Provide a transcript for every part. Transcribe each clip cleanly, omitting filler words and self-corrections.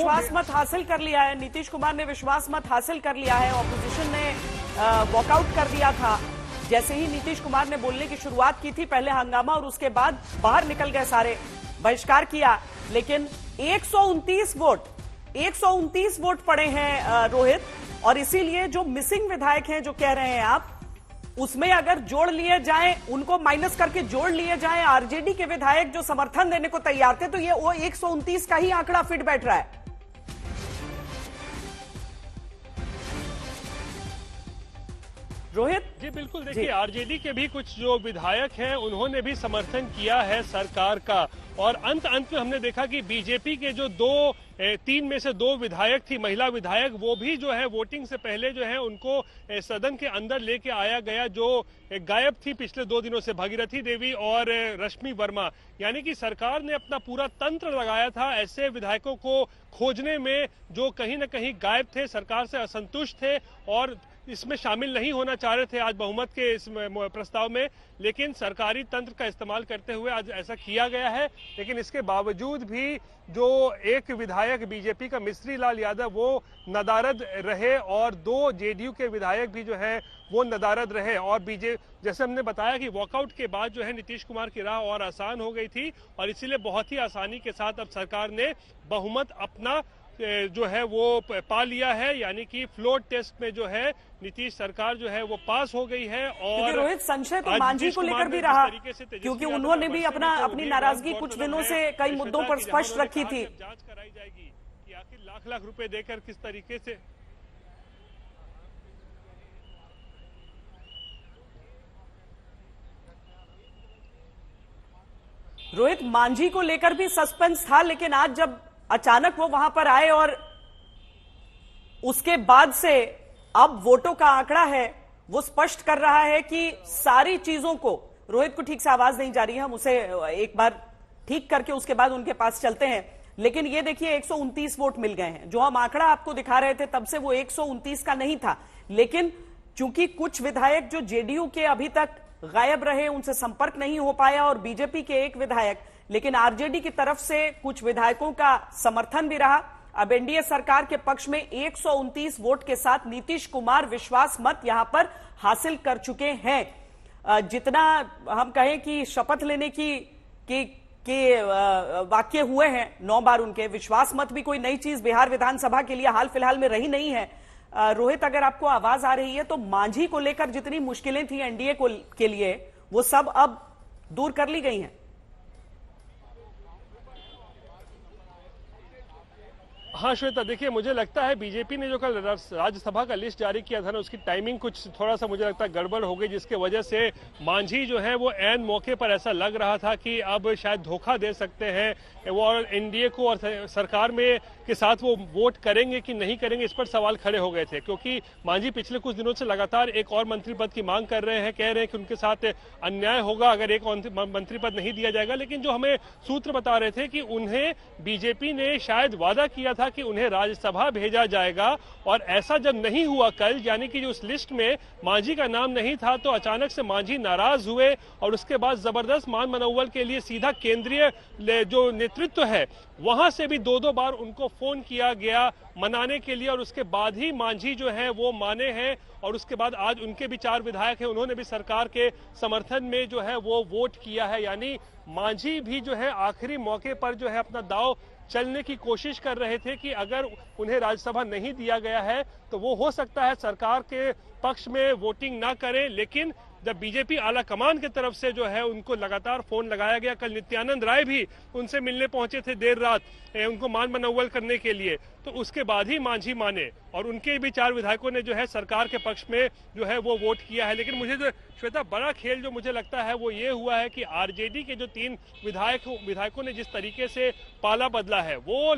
विश्वास मत हासिल कर लिया है, नीतीश कुमार ने विश्वास मत हासिल कर लिया है। ऑपोजिशन ने वॉकआउट कर दिया था जैसे ही नीतीश कुमार ने बोलने की शुरुआत की थी, पहले हंगामा और उसके बाद बाहर निकल गए सारे, बहिष्कार किया। लेकिन 129 वोट पड़े हैं रोहित, और इसीलिए जो मिसिंग विधायक हैं जो कह रहे हैं आप, उसमें अगर जोड़ लिए जाएं, उनको माइनस करके जोड़ लिए जाएं आरजेडी के विधायक जो समर्थन देने को तैयार थे, तो ये वो 129 का ही आंकड़ा फिट बैठ रहा है। रोहित जी बिल्कुल, देखिए आरजेडी के भी कुछ जो विधायक हैं उन्होंने भी समर्थन किया है सरकार का, और अंत में हमने देखा कि बीजेपी के जो तीन में से 2 विधायक थी, महिला विधायक, वो भी जो है वोटिंग से पहले जो है उनको सदन के अंदर लेके आया गया, जो गायब थी पिछले 2 दिनों से, भागीरथी देवी और रश्मि वर्मा। यानी कि सरकार ने अपना पूरा तंत्र लगाया था ऐसे विधायकों को खोजने में जो कहीं ना कहीं गायब थे, सरकार से असंतुष्ट थे और इसमें शामिल नहीं होना चाह रहे थे आज बहुमत के इस प्रस्ताव में, लेकिन सरकारी तंत्र का इस्तेमाल करते हुए आज ऐसा किया गया है। लेकिन इसके बावजूद भी जो एक विधायक बीजेपी का मिश्री लाल यादव वो नदारद रहे, और 2 जेडीयू के विधायक भी जो है वो नदारद रहे। और जैसे हमने बताया कि वॉकआउट के बाद जो है नीतीश कुमार की राह और आसान हो गई थी, और इसीलिए बहुत ही आसानी के साथ अब सरकार ने बहुमत अपना जो है वो पा लिया है। यानी कि फ्लोर टेस्ट में जो है नीतीश सरकार जो है वो पास हो गई है। और रोहित, संशय तो मांझी को लेकर भी रहा, क्योंकि उन्होंने भी अपनी नाराजगी कुछ दिनों से कई मुद्दों पर स्पष्ट रखी थी। जांच कराई जाएगी कि आखिर लाख रुपए देकर किस तरीके से। रोहित, मांझी को लेकर भी सस्पेंस था, लेकिन आज जब अचानक वो वहां पर आए और उसके बाद से अब वोटों का आंकड़ा है वो स्पष्ट कर रहा है कि सारी चीजों को, रोहित को ठीक से आवाज नहीं जा रही है, हम उसे एक बार ठीक करके उसके बाद उनके पास चलते हैं। लेकिन ये देखिए 129 वोट मिल गए हैं, जो हम आंकड़ा आपको दिखा रहे थे तब से वो 129 का नहीं था। लेकिन चूंकि कुछ विधायक जो जेडीयू के अभी तक गायब रहे, उनसे संपर्क नहीं हो पाया, और बीजेपी के एक विधायक, लेकिन आरजेडी की तरफ से कुछ विधायकों का समर्थन भी रहा। अब एनडीए सरकार के पक्ष में 129 वोट के साथ नीतीश कुमार विश्वास मत यहां पर हासिल कर चुके हैं। जितना हम कहें कि शपथ लेने के वाक्य हुए हैं 9 बार, उनके विश्वास मत भी कोई नई चीज बिहार विधानसभा के लिए हाल फिलहाल में रही नहीं है। रोहित, अगर आपको आवाज आ रही है तो मांझी को लेकर जितनी मुश्किलें थी एनडीए के लिए, वो सब अब दूर कर ली गई हैं। हाँ श्वेता, देखिए मुझे लगता है बीजेपी ने जो कल राज्यसभा का लिस्ट जारी किया था ना, उसकी टाइमिंग कुछ थोड़ा सा मुझे लगता है गड़बड़ हो गई, जिसके वजह से मांझी जो है वो ऐन मौके पर ऐसा लग रहा था कि अब शायद धोखा दे सकते हैं वो, और एनडीए को और सरकार में के साथ वो वोट करेंगे कि नहीं करेंगे, इस पर सवाल खड़े हो गए थे। क्योंकि मांझी पिछले कुछ दिनों से लगातार एक और मंत्री पद की मांग कर रहे हैं, कह रहे हैं कि उनके साथ अन्याय होगा अगर एक मंत्री पद नहीं दिया जाएगा। लेकिन जो हमें सूत्र बता रहे थे कि उन्हें बीजेपी ने शायद वादा किया था कि उन्हें राज्यसभा भेजा जाएगा, और ऐसा जब नहीं हुआ कल, यानी कि जो उस लिस्ट में मांझी का नाम नहीं था, तो अचानक से मांझी नाराज हुए, और उसके बाद जबरदस्त मान मनोबल के लिए सीधा केंद्रीय जो नेतृत्व है वहां से भी 2 बार उनको फोन किया गया मनाने के लिए, और उसके बाद ही मांझी जो है वो माने हैं। और उसके बाद आज उनके भी 4 विधायक हैं, उन्होंने भी सरकार के समर्थन में जो है वो वोट किया है। यानी मांझी भी जो है आखिरी मौके पर जो है अपना दांव चलने की कोशिश कर रहे थे कि अगर उन्हें राज्यसभा नहीं दिया गया है तो वो हो सकता है सरकार के पक्ष में वोटिंग ना करें। लेकिन जब बीजेपी आला कमान की तरफ से जो है उनको लगातार फोन लगाया गया, कल नित्यानंद राय भी उनसे मिलने पहुंचे थे देर रात उनको मान मनोबल करने के लिए, तो उसके बाद ही मांझी माने, और उनके भी 4 विधायकों ने जो है सरकार के पक्ष में जो है वो वोट किया है। लेकिन मुझे जो श्वेता बड़ा खेल जो मुझे लगता है वो ये हुआ है कि आरजेडी के जो 3 विधायकों ने जिस तरीके से पाला बदला है, वो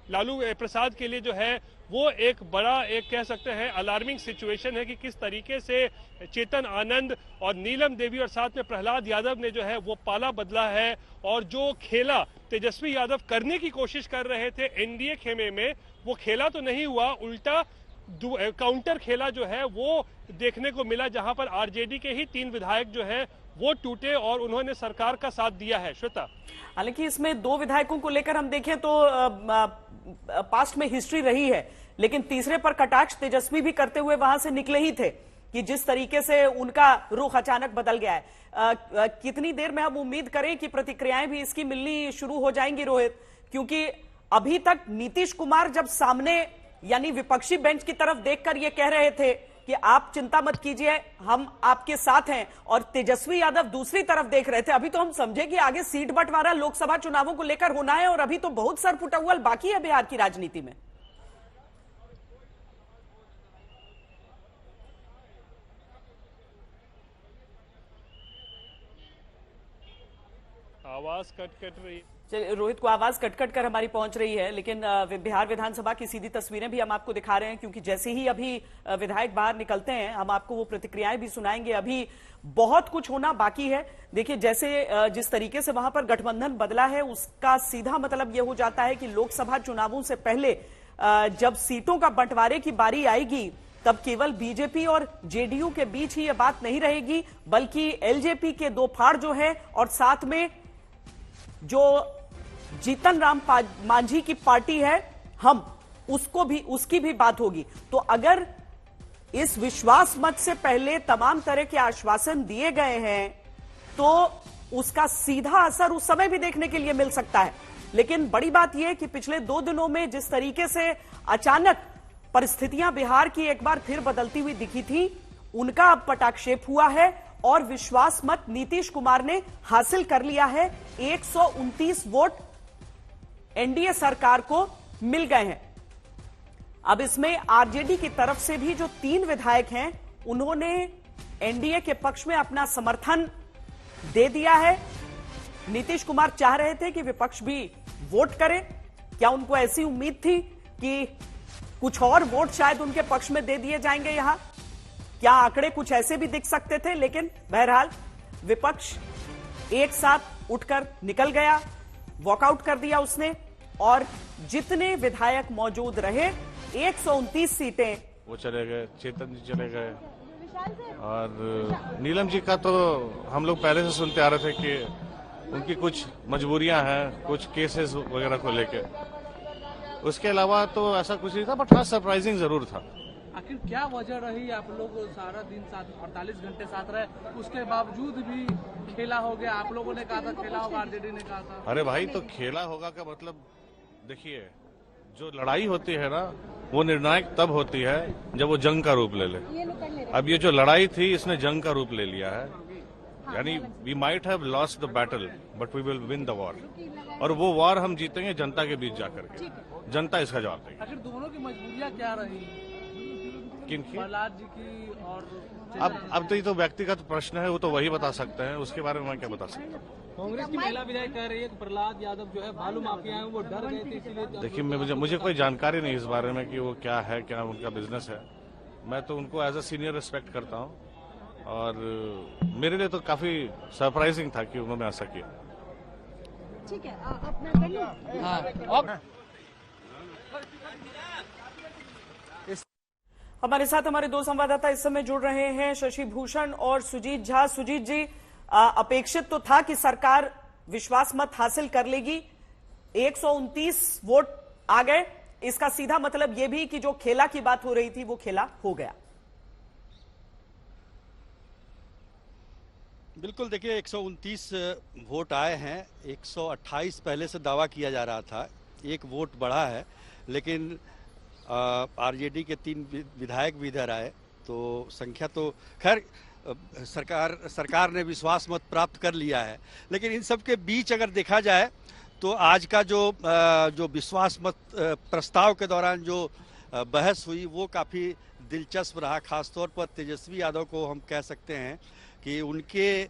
लालू प्रसाद के लिए जो है वो एक बड़ा कह सकते हैं अलार्मिंग सिचुएशन है कि किस तरीके से चेतन आनंद और नीलम देवी और साथ में प्रहलाद यादव ने जो है वो पाला बदला है, और जो खेला तेजस्वी यादव करने की कोशिश कर रहे थे एनडीए खेमे में, वो खेला तो नहीं हुआ, उल्टा काउंटर खेला जो है वो देखने को मिला, जहां पर आरजेडी के ही 3 विधायक जो है वो टूटे और उन्होंने सरकार का साथ दिया है। श्वेता, हालांकि इसमें 2 विधायकों को लेकर हम देखें तो पास्ट में हिस्ट्री रही है, लेकिन तीसरे पर कटाक्ष तेजस्वी भी करते हुए वहां से निकले ही थे कि जिस तरीके से उनका रुख अचानक बदल गया है। कितनी देर में हम उम्मीद करें कि प्रतिक्रियाएं भी इसकी मिलनी शुरू हो जाएंगी रोहित? क्योंकि अभी तक नीतीश कुमार जब सामने यानी विपक्षी बेंच की तरफ देखकर ये कह रहे थे कि आप चिंता मत कीजिए, हम आपके साथ हैं, और तेजस्वी यादव दूसरी तरफ देख रहे थे। अभी तो हम समझे कि आगे सीट बंटवारा लोकसभा चुनावों को लेकर होना है और अभी तो बहुत सर फुटअव्वल बाकी है बिहार की राजनीति में। आवाज कट रही है। चलिए, रोहित को आवाज कट कर हमारी पहुंच रही है, लेकिन बिहार विधानसभा की सीधी तस्वीरें भी हम आपको दिखा रहे हैं, क्योंकि जैसे ही अभी विधायक बाहर निकलते हैं हम आपको वो प्रतिक्रियाएं भी सुनाएंगे। अभी बहुत कुछ होना बाकी है। देखिए, जैसे जिस तरीके से वहां पर गठबंधन बदला है उसका सीधा मतलब यह हो जाता है कि लोकसभा चुनावों से पहले जब सीटों का बंटवारे की बारी आएगी तब केवल बीजेपी और जेडीयू के बीच ही यह बात नहीं रहेगी, बल्कि एलजेपी के 2 फाड़ जो है और साथ में जो जीतन राम मांझी की पार्टी है हम, उसकी भी बात होगी। तो अगर इस विश्वास मत से पहले तमाम तरह के आश्वासन दिए गए हैं तो उसका सीधा असर उस समय भी देखने के लिए मिल सकता है। लेकिन बड़ी बात यह कि पिछले 2 दिनों में जिस तरीके से अचानक परिस्थितियां बिहार की एक बार फिर बदलती हुई दिखी थी, उनका अब पटाक्षेप हुआ है और विश्वास मत नीतीश कुमार ने हासिल कर लिया है। 129 वोट एनडीए सरकार को मिल गए हैं। अब इसमें आरजेडी की तरफ से भी जो 3 विधायक हैं उन्होंने एनडीए के पक्ष में अपना समर्थन दे दिया है। नीतीश कुमार चाह रहे थे कि विपक्ष भी वोट करे। क्या उनको ऐसी उम्मीद थी कि कुछ और वोट शायद उनके पक्ष में दे दिए जाएंगे? यहां क्या आंकड़े कुछ ऐसे भी दिख सकते थे? लेकिन बहरहाल विपक्ष एक साथ उठकर निकल गया, वॉकआउट कर दिया उसने, और जितने विधायक मौजूद रहे 129 सीटें वो चले गए, चेतन जी चले गए, और नीलम जी का तो हम लोग पहले से सुनते आ रहे थे कि उनकी कुछ मजबूरियां हैं, कुछ केसेस वगैरह को लेके। उसके अलावा तो ऐसा कुछ नहीं था, बट हाँ सरप्राइजिंग जरूर था। आखिर क्या वजह रही? आप लोग सारा दिन साथ 48 घंटे साथ रहे, उसके बावजूद भी खेला हो गया। आप लोगों ने कहा था खेला होगा, आरजेडी ने कहा था। अरे भाई, तो खेला होगा का मतलब देखिए, जो लड़ाई होती है ना वो निर्णायक तब होती है जब वो जंग का रूप ले ले। अब ये जो लड़ाई थी इसने जंग का रूप ले लिया है, यानी we might have lost the battle but we will win the war, और वो वॉर हम जीतेंगे जनता के बीच जाकर के। जनता इसका जवाब देगी। आखिर दोनों की मजबूरियां क्या रही? किनकी? प्रहलाद जी की और अब तो ये तो व्यक्तिगत प्रश्न है, वो तो वही बता सकते हैं, उसके बारे में मैं क्या बता सकता हूँ। कांग्रेस की महिला विधायक कह रही है कि प्रहलाद यादव जो है बालू माफिया है, वो डर गए थे इसलिए। देखिए, मुझे कोई जानकारी नहीं इस बारे में कि वो क्या है, क्या उनका बिजनेस है। मैं तो उनको एज अ सीनियर रिस्पेक्ट करता हूँ, और मेरे लिए तो काफी सरप्राइजिंग था कि उन्होंने ऐसा किया। ठीक है, अपना कर लो। हमारे साथ हमारे 2 संवाददाता इस समय जुड़ रहे हैं, शशि भूषण और सुजीत झा। सुजीत जी, अपेक्षित तो था कि सरकार विश्वास मत हासिल कर लेगी, 129 वोट आ गए, इसका सीधा मतलब यह भी कि जो खेला की बात हो रही थी वो खेला हो गया। बिल्कुल, देखिए 129 वोट आए हैं, 128 पहले से दावा किया जा रहा था, 1 वोट बढ़ा है, लेकिन आरजेडी के 3 विधायक भी इधर आए, तो संख्या तो खैर सरकार ने विश्वास मत प्राप्त कर लिया है। लेकिन इन सब के बीच अगर देखा जाए तो आज का जो विश्वास मत प्रस्ताव के दौरान जो बहस हुई वो काफ़ी दिलचस्प रहा। खासतौर पर तेजस्वी यादव को हम कह सकते हैं कि उनके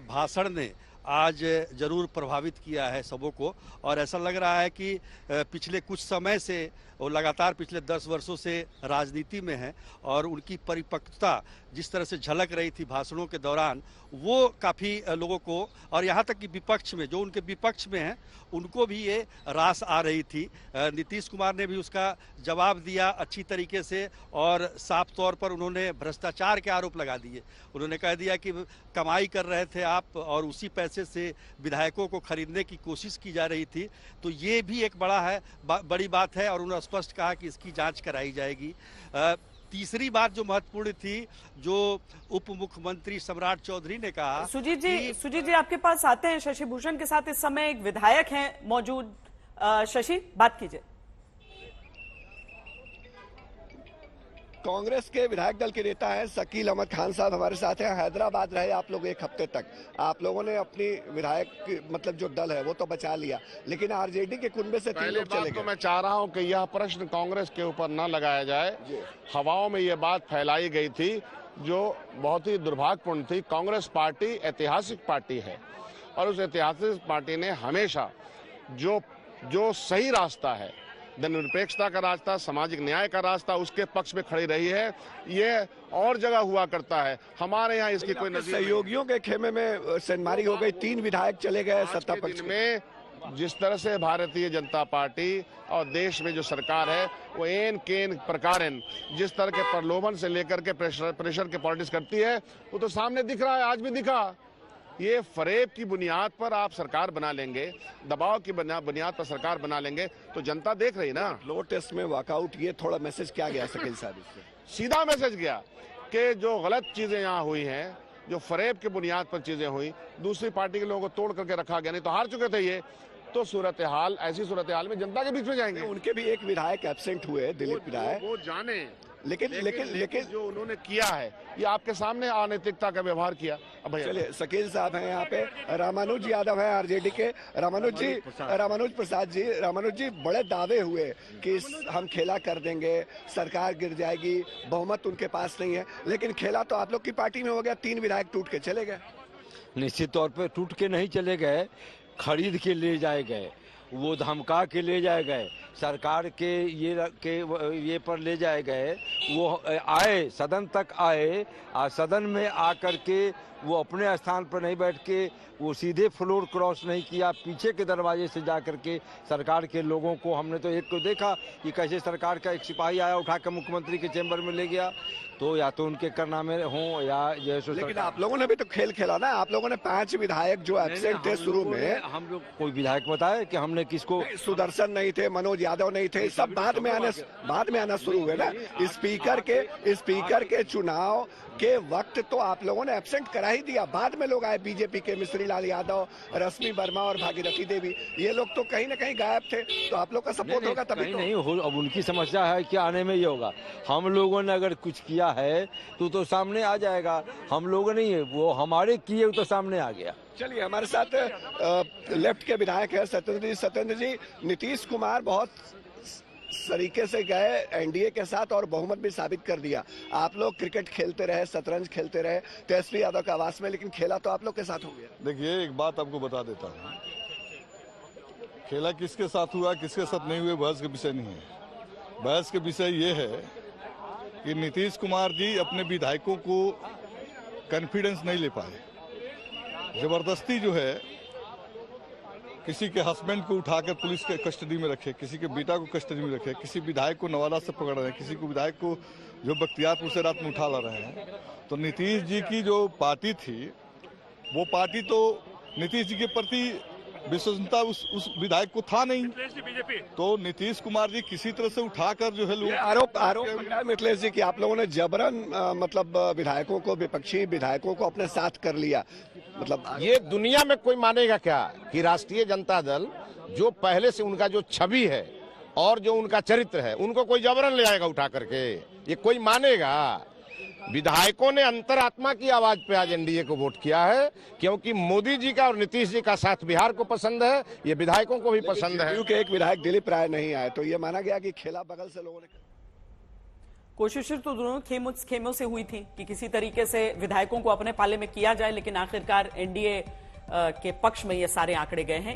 भाषण ने आज जरूर प्रभावित किया है सबों को। और ऐसा लग रहा है कि पिछले कुछ समय से वो लगातार पिछले 10 वर्षों से राजनीति में है और उनकी परिपक्वता जिस तरह से झलक रही थी भाषणों के दौरान, वो काफ़ी लोगों को, और यहाँ तक कि विपक्ष में, जो उनके विपक्ष में हैं, उनको भी ये रास आ रही थी। नीतीश कुमार ने भी उसका जवाब दिया अच्छी तरीके से और साफ तौर पर उन्होंने भ्रष्टाचार के आरोप लगा दिए। उन्होंने कह दिया कि कमाई कर रहे थे आप और उसी पैसे से विधायकों को खरीदने की कोशिश की जा रही थी। तो ये भी एक बड़ी बात है और उन्होंने स्पष्ट कहा कि इसकी जांच कराई जाएगी। तीसरी बात जो महत्वपूर्ण थी, जो उप मुख्यमंत्री सम्राट चौधरी ने कहा। सुजीत जी आपके पास आते हैं। शशि भूषण के साथ इस समय एक विधायक हैं मौजूद। शशि, बात कीजिए। कांग्रेस के विधायक दल के नेता हैं शकील अहमद खान साहब हमारे साथ हैं। हैदराबाद रहे आप लोग 1 हफ्ते तक, आप लोगों ने अपनी विधायक मतलब जो दल है वो तो बचा लिया, लेकिन आरजेडी के कुनबे से 3 लोग चले गए। तो मैं चाह रहा हूं कि यह प्रश्न कांग्रेस के ऊपर न लगाया जाए। हवाओं में ये बात फैलाई गई थी जो बहुत ही दुर्भाग्यपूर्ण थी। कांग्रेस पार्टी ऐतिहासिक पार्टी है और उस ऐतिहासिक पार्टी ने हमेशा जो सही रास्ता है, धर्मनिरपेक्षता का रास्ता, सामाजिक न्याय का रास्ता, उसके पक्ष में खड़ी रही है। ये और जगह हुआ करता है, हमारे यहाँ इसकी कोई नजीर नहीं। सहयोगियों के खेमे में सेंधमारी हो गई, 3 विधायक चले गए सत्ता पक्ष में। जिस तरह से भारतीय जनता पार्टी और देश में जो सरकार है वो एन केन प्रकार जिस तरह के प्रलोभन से लेकर के प्रेशर के पॉलिटिक्स करती है, वो तो सामने दिख रहा है, आज भी दिखा। ये फरेब की बुनियाद पर आप सरकार बना लेंगे, दबाव की बुनियाद पर सरकार बना लेंगे, तो जनता देख रही ना। फ्लोर टेस्ट में वॉकआउट, ये थोड़ा मैसेज क्या गया शकील साहब इससे? सीधा मैसेज गया कि जो गलत चीजें यहाँ हुई हैं, जो फरेब की बुनियाद पर चीजें हुई, दूसरी पार्टी के लोगों को तोड़ करके रखा गया, नहीं तो हार चुके थे ये। तो ऐसी सूरत हाल में जनता के बीच में जाएंगे। उनके भी एक विधायक एब्सेंट हुए, दिलीप विधायक, वो जाने, लेकिन जो उन्होंने किया है ये आपके सामने अनैतिकता का व्यवहार किया। अब चलिए, शकील साहब हैं यहाँ पे, रामानुज यादव है आरजेडी के। रामानुज प्रसाद जी, बड़े दावे हुए कि हम खेला कर देंगे, सरकार गिर जाएगी, बहुमत उनके पास नहीं है, लेकिन खेला तो आप लोग की पार्टी में हो गया। 3 विधायक टूट के चले गए। निश्चित तौर पे टूट के नहीं चले गए, खरीद के ले जाए गए, वो धमका के ले जाए गए, सरकार के ये पर ले जाए गए। वो आए, सदन तक आए, सदन में आकर के वो अपने स्थान पर नहीं बैठ के वो सीधे फ्लोर क्रॉस नहीं किया, पीछे के दरवाजे से जाकर के सरकार के लोगों को, हमने तो एक को देखा कि कैसे सरकार का एक सिपाही आया, उठा कर मुख्यमंत्री के चैम्बर में ले गया। तो या तो उनके कारनामे हों या जैसे, लेकिन आप लोगों ने भी तो खेल खेला ना। आप लोगों ने 5 विधायक जो एब्सेंट थे शुरू में, हम लोग कोई विधायक बताए कि हमने किसको? सुदर्शन नहीं थे, मनोज यादव नहीं थे, सब बाद में आना शुरू हुए ना। स्पीकर के चुनाव के वक्त तो आप लोगों ने एब्सेंट करा ही दिया। बाद में लोग आए, बीजेपी के मिश्री लाल यादव, रश्मि वर्मा और भागीरथी देवी, ये लोग तो कहीं ना कहीं गायब थे। तो आप लोग का सपोर्ट होगा तभी तो। नहीं हो, अब उनकी समस्या है कि आने में ये होगा। हम लोगों ने अगर कुछ किया है तो सामने आ जाएगा। हम लोग नहीं है, वो हमारे किए तो सामने आ गया। चलिए, हमारे साथ लेफ्ट के विधायक है सत्येंद्र जी। नीतीश कुमार बहुत तरीके से गए एनडीए के साथ और बहुमत भी साबित कर दिया। आप लोग क्रिकेट खेलते रहे, शतरंज खेलते रहे तेजस्वी यादव के आवास में, लेकिन खेला तो आप लोग के साथ हो गया। देखिए, एक बात आपको बता देता हूँ, खेला किसके साथ हुआ किसके साथ नहीं हुआ बहस का विषय नहीं है। बहस का विषय ये है कि नीतीश कुमार जी अपने विधायकों को कॉन्फिडेंस नहीं ले पाए। जबरदस्ती जो है किसी के हस्बैंड को उठाकर पुलिस के कस्टडी में रखे, किसी के बेटा को कस्टडी में रखे, किसी विधायक को नवादा से पकड़ रहे हैं, किसी को विधायक को जो बख्तियारपुर से रात में उठा ला रहे हैं। तो नीतीश जी की जो पार्टी थी, वो पार्टी तो नीतीश जी के प्रति विश्वसनीयता उस विधायक को था नहीं। तो नीतीश कुमार जी किसी तरह से उठाकर जो है लोग आरोप मिथिलेश जी की आप लोगों ने जबरन मतलब विधायकों को, विपक्षी विधायकों को अपने साथ कर लिया। मतलब ये दुनिया में कोई मानेगा क्या कि राष्ट्रीय जनता दल जो पहले से उनका जो छवि है और जो उनका चरित्र है, उनको कोई जबरन ले आएगा उठा करके? ये कोई मानेगा? विधायकों ने अंतरात्मा की आवाज पे आज एनडीए को वोट किया है, क्योंकि मोदी जी का और नीतीश जी का साथ बिहार को पसंद है, ये विधायकों को भी पसंद है। क्योंकि एक विधायक दिलीप राय नहीं आए तो ये माना गया कि खेला बगल से लोगों ने। कोशिशें तो दोनों खेमों से हुई थी कि किसी तरीके से विधायकों को अपने पाले में किया जाए, लेकिन आखिरकार एनडीए के पक्ष में ये सारे आंकड़े गए हैं।